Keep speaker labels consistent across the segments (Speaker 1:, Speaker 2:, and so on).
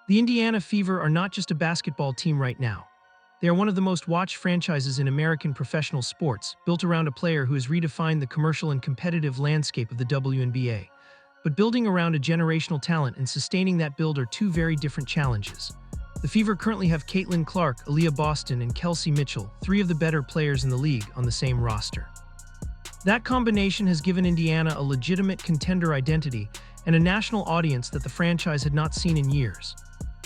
Speaker 1: The Indiana Fever are not just a basketball team right now. They are one of the most watched franchises in American professional sports, built around a player who has redefined the commercial and competitive landscape of the WNBA. But building around a generational talent and sustaining that build are two very different challenges. The Fever currently have Caitlin Clark, Aliyah Boston, and Kelsey Mitchell, three of the better players in the league, on the same roster. That combination has given Indiana a legitimate contender identity and a national audience that the franchise had not seen in years.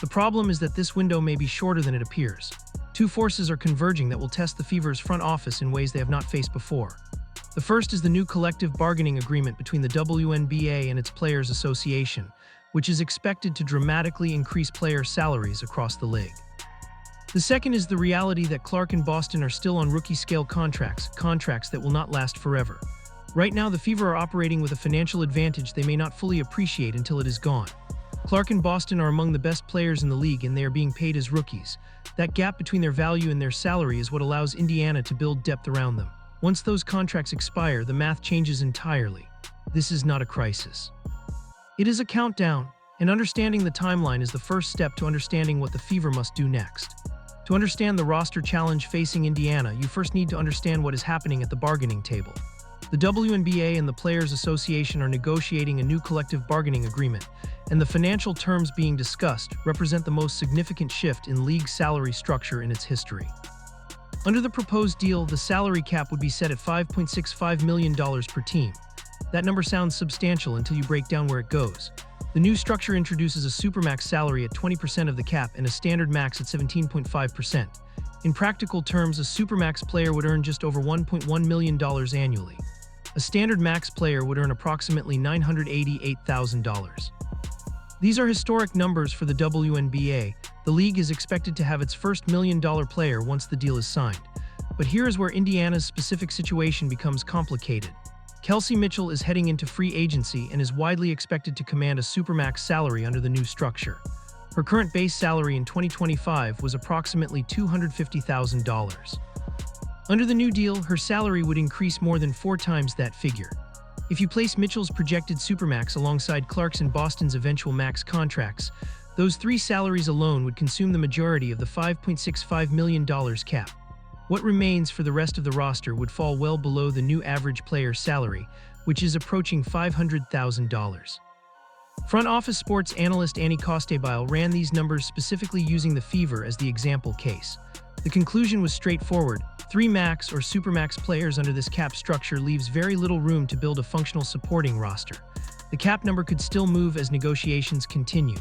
Speaker 1: The problem is that this window may be shorter than it appears. Two forces are converging that will test the Fever's front office in ways they have not faced before. The first is the new collective bargaining agreement between the WNBA and its Players Association, which is expected to dramatically increase player salaries across the league. The second is the reality that Clark and Boston are still on rookie-scale contracts that will not last forever. Right now, the Fever are operating with a financial advantage they may not fully appreciate until it is gone. Clark and Boston are among the best players in the league and they are being paid as rookies. That gap between their value and their salary is what allows Indiana to build depth around them. Once those contracts expire, the math changes entirely. This is not a crisis. It is a countdown, and understanding the timeline is the first step to understanding what the Fever must do next. To understand the roster challenge facing Indiana, you first need to understand what is happening at the bargaining table. The WNBA and the Players Association are negotiating a new collective bargaining agreement, and the financial terms being discussed represent the most significant shift in league salary structure in its history. Under the proposed deal, the salary cap would be set at $5.65 million per team. That number sounds substantial until you break down where it goes. The new structure introduces a supermax salary at 20% of the cap and a standard max at 17.5%. In practical terms, a supermax player would earn just over $1.1 million annually. A standard max player would earn approximately $988,000. These are historic numbers for the WNBA. The league is expected to have its first million-dollar player once the deal is signed. But here is where Indiana's specific situation becomes complicated. Kelsey Mitchell is heading into free agency and is widely expected to command a supermax salary under the new structure. Her current base salary in 2025 was approximately $250,000. Under the new deal, her salary would increase more than 4 times that figure. If you place Mitchell's projected supermax alongside Clark's and Boston's eventual max contracts, those 3 salaries alone would consume the majority of the $5.65 million cap. What remains for the rest of the roster would fall well below the new average player salary, which is approaching $500,000. Front office sports analyst Annie Costebile ran these numbers specifically using the Fever as the example case. The conclusion was straightforward. 3 max or supermax players under this cap structure leaves very little room to build a functional supporting roster. The cap number could still move as negotiations continue,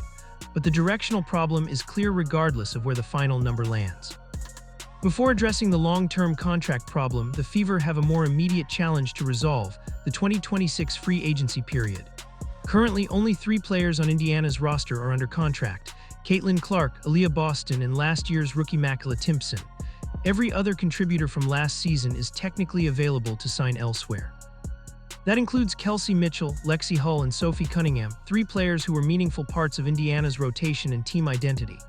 Speaker 1: but the directional problem is clear regardless of where the final number lands. Before addressing the long-term contract problem, the Fever have a more immediate challenge to resolve: the 2026 free agency period. Currently, only 3 players on Indiana's roster are under contract: Caitlin Clark, Aliyah Boston, and last year's rookie Makala Timpson. Every other contributor from last season is technically available to sign elsewhere. That includes Kelsey Mitchell, Lexi Hull, and Sophie Cunningham, 3 players who were meaningful parts of Indiana's rotation and team identity.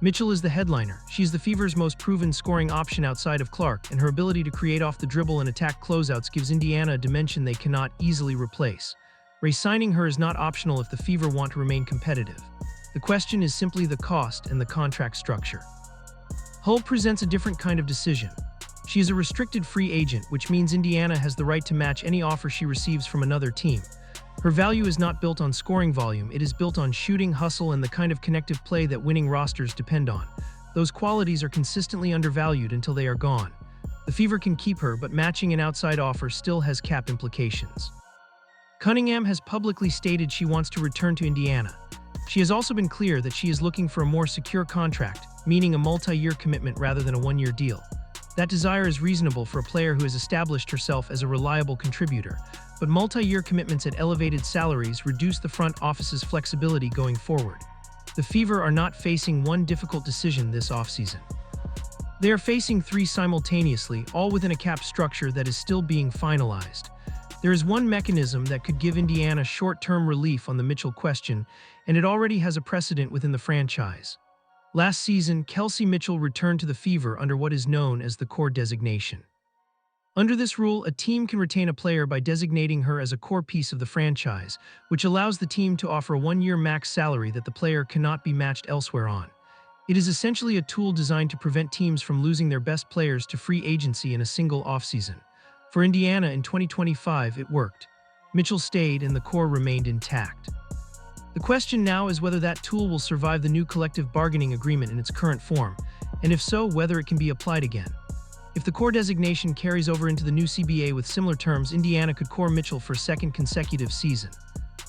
Speaker 1: Mitchell is the headliner. She is the Fever's most proven scoring option outside of Clark, and her ability to create off the dribble and attack closeouts gives Indiana a dimension they cannot easily replace. Re-signing her is not optional if the Fever want to remain competitive. The question is simply the cost and the contract structure. Hull presents a different kind of decision. She is a restricted free agent, which means Indiana has the right to match any offer she receives from another team. Her value is not built on scoring volume, it is built on shooting, hustle, and the kind of connective play that winning rosters depend on. Those qualities are consistently undervalued until they are gone. The Fever can keep her, but matching an outside offer still has cap implications. Cunningham has publicly stated she wants to return to Indiana. She has also been clear that she is looking for a more secure contract, meaning a multi-year commitment rather than a one-year deal. That desire is reasonable for a player who has established herself as a reliable contributor, but multi-year commitments at elevated salaries reduce the front office's flexibility going forward. The Fever are not facing one difficult decision this offseason. They are facing 3 simultaneously, all within a cap structure that is still being finalized. There is one mechanism that could give Indiana short-term relief on the Mitchell question, and it already has a precedent within the franchise. Last season, Kelsey Mitchell returned to the Fever under what is known as the core designation. Under this rule, a team can retain a player by designating her as a core piece of the franchise, which allows the team to offer a one-year max salary that the player cannot be matched elsewhere on. It is essentially a tool designed to prevent teams from losing their best players to free agency in a single offseason. For Indiana in 2025, it worked. Mitchell stayed and the core remained intact. The question now is whether that tool will survive the new collective bargaining agreement in its current form, and if so, whether it can be applied again. If the core designation carries over into the new CBA with similar terms, Indiana could core Mitchell for a second consecutive season.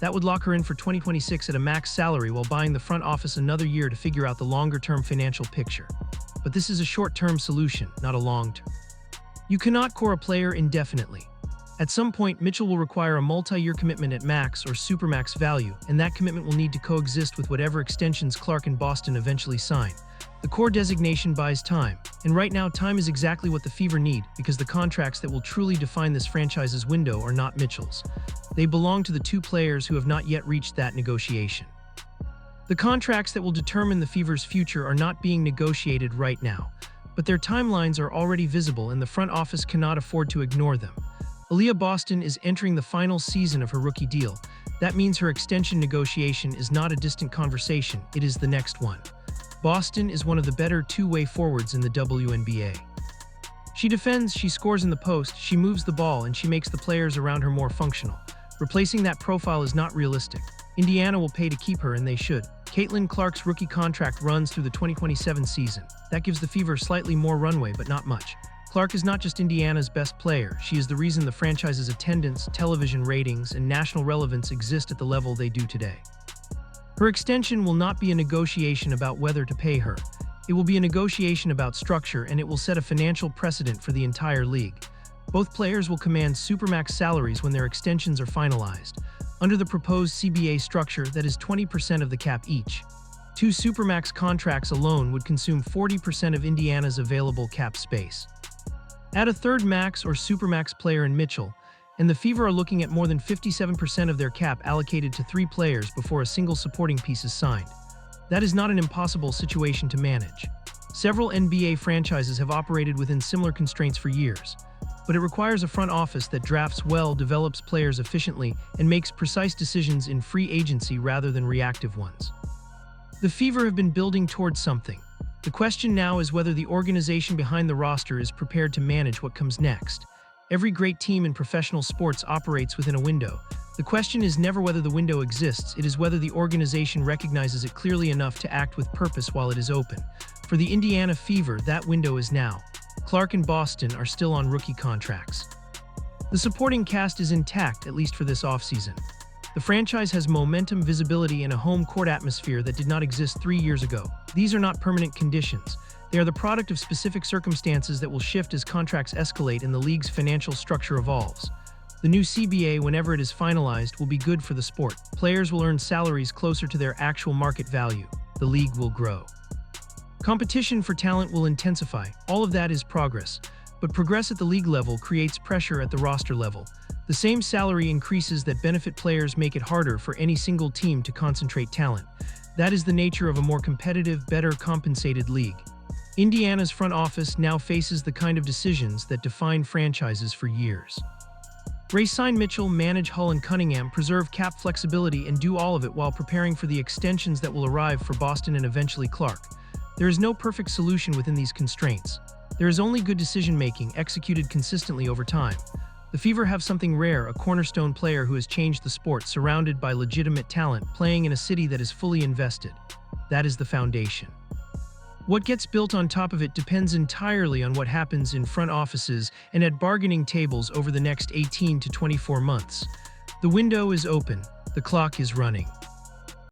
Speaker 1: That would lock her in for 2026 at a max salary while buying the front office another year to figure out the longer-term financial picture. But this is a short-term solution, not a long-term. You cannot core a player indefinitely. At some point, Mitchell will require a multi-year commitment at max or supermax value, and that commitment will need to coexist with whatever extensions Clark and Boston eventually sign. The core designation buys time, and right now time is exactly what the Fever need because the contracts that will truly define this franchise's window are not Mitchell's. They belong to the two players who have not yet reached that negotiation. The contracts that will determine the Fever's future are not being negotiated right now, but their timelines are already visible and the front office cannot afford to ignore them. Aliyah Boston is entering the final season of her rookie deal. That means her extension negotiation is not a distant conversation, it is the next one. Boston is one of the better two-way forwards in the WNBA. She defends, she scores in the post, she moves the ball, and she makes the players around her more functional. Replacing that profile is not realistic. Indiana will pay to keep her, and they should. Caitlin Clark's rookie contract runs through the 2027 season. That gives the Fever slightly more runway, but not much. Clark is not just Indiana's best player, she is the reason the franchise's attendance, television ratings, and national relevance exist at the level they do today. Her extension will not be a negotiation about whether to pay her. It will be a negotiation about structure, and it will set a financial precedent for the entire league. Both players will command supermax salaries when their extensions are finalized. Under the proposed CBA structure, that is 20% of the cap each. Two supermax contracts alone would consume 40% of Indiana's available cap space. Add a third max or supermax player in Mitchell, and the Fever are looking at more than 57% of their cap allocated to three players before a single supporting piece is signed. That is not an impossible situation to manage. Several NBA franchises have operated within similar constraints for years, but it requires a front office that drafts well, develops players efficiently, and makes precise decisions in free agency rather than reactive ones. The Fever have been building towards something. The question now is whether the organization behind the roster is prepared to manage what comes next. Every great team in professional sports operates within a window. The question is never whether the window exists, it is whether the organization recognizes it clearly enough to act with purpose while it is open. For the Indiana Fever, that window is now. Clark and Boston are still on rookie contracts. The supporting cast is intact, at least for this offseason. The franchise has momentum, visibility, and a home court atmosphere that did not exist 3 years ago. These are not permanent conditions. They are the product of specific circumstances that will shift as contracts escalate and the league's financial structure evolves. The new CBA, whenever it is finalized, will be good for the sport. Players will earn salaries closer to their actual market value. The league will grow. Competition for talent will intensify. All of that is progress. But progress at the league level creates pressure at the roster level. The same salary increases that benefit players make it harder for any single team to concentrate talent. That is the nature of a more competitive, better compensated league. Indiana's front office now faces the kind of decisions that define franchises for years. Sign Mitchell, manage Hull and Cunningham, preserve cap flexibility, and do all of it while preparing for the extensions that will arrive for Boston and eventually Clark. There is no perfect solution within these constraints. There is only good decision-making executed consistently over time. The Fever have something rare, a cornerstone player who has changed the sport, surrounded by legitimate talent, playing in a city that is fully invested. That is the foundation. What gets built on top of it depends entirely on what happens in front offices and at bargaining tables over the next 18 to 24 months. The window is open, the clock is running.